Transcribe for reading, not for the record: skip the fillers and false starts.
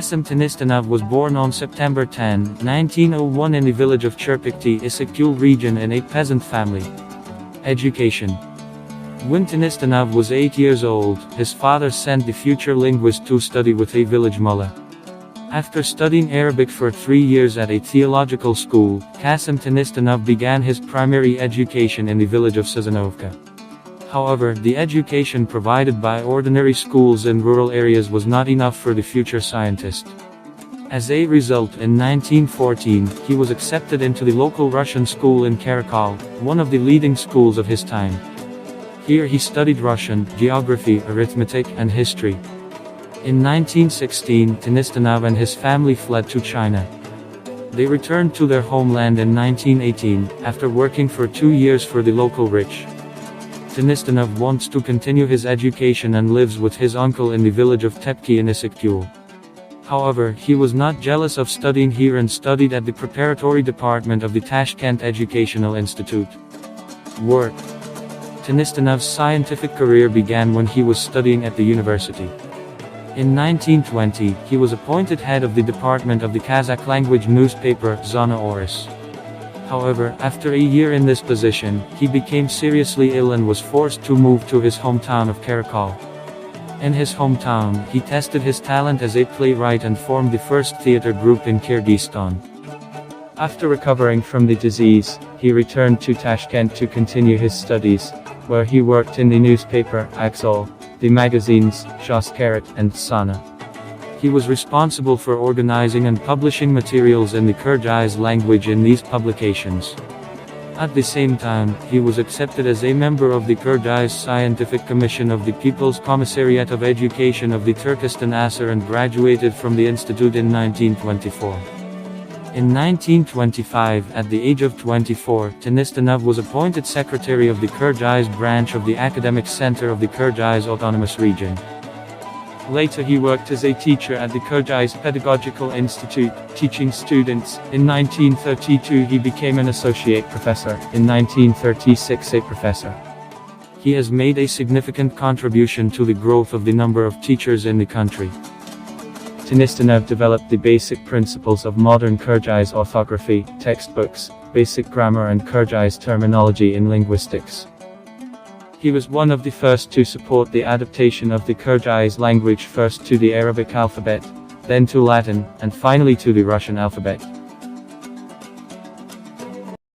Kасım Tыныстанов was born on September 10, 1901 in the village of Çırpıklı, İstiklal region in a peasant family. Education. When Tыныstanov was 8 years old, his father sent the future linguist to study with a village mullah. After studying Arabic for 3 years at a theological school, Kасım Tыныstanov began his primary education in the village of Sazanovka. However, the education provided by ordinary schools in rural areas was not enough for the future scientist. As a result, in 1914, he was accepted into the local Russian school in Karakol, one of the leading schools of his time. Here he studied Russian, geography, arithmetic, and history. In 1916, Tыныstanov and his family fled to China. They returned to their homeland in 1918, after working for 2 years for the local rich. Tыныstanov wants to continue his education and lives with his uncle in the village of Tepki in İstiklal. However, he was not jealous of studying here and studied at the preparatory department of the Tashkent Educational Institute. Work. Tыныstanov's scientific career began when he was studying at the university. In 1920, he was appointed head of the department of the Kazakh language newspaper, Zana Oris. However, after a year in this position, he became seriously ill and was forced to move to his hometown of Karakol. In his hometown, he tested his talent as a playwright and formed the first theater group in Kyrgyzstan. After recovering from the disease, he returned to Tashkent to continue his studies, where he worked in the newspaper, Aksol, the magazines, Shaskarat, and Sana. He was responsible for organizing and publishing materials in the Kyrgyz language in these publications. At the same time, he was accepted as a member of the Kyrgyz Scientific Commission of the People's Commissariat of Education of the Turkestan Asr and graduated from the institute in 1924. In 1925, at the age of 24, Tыныstanov was appointed secretary of the Kyrgyz branch of the Academic Center of the Kyrgyz Autonomous Region. Later he worked as a teacher at the Kyrgyz Pedagogical Institute, teaching students. In 1932 he became an associate professor, in 1936 a professor. He has made a significant contribution to the growth of the number of teachers in the country. Tыныstanov developed the basic principles of modern Kyrgyz orthography, textbooks, basic grammar and Kyrgyz terminology in linguistics. He was one of the first to support the adaptation of the Kyrgyz language first to the Arabic alphabet, then to Latin, and finally to the Russian alphabet.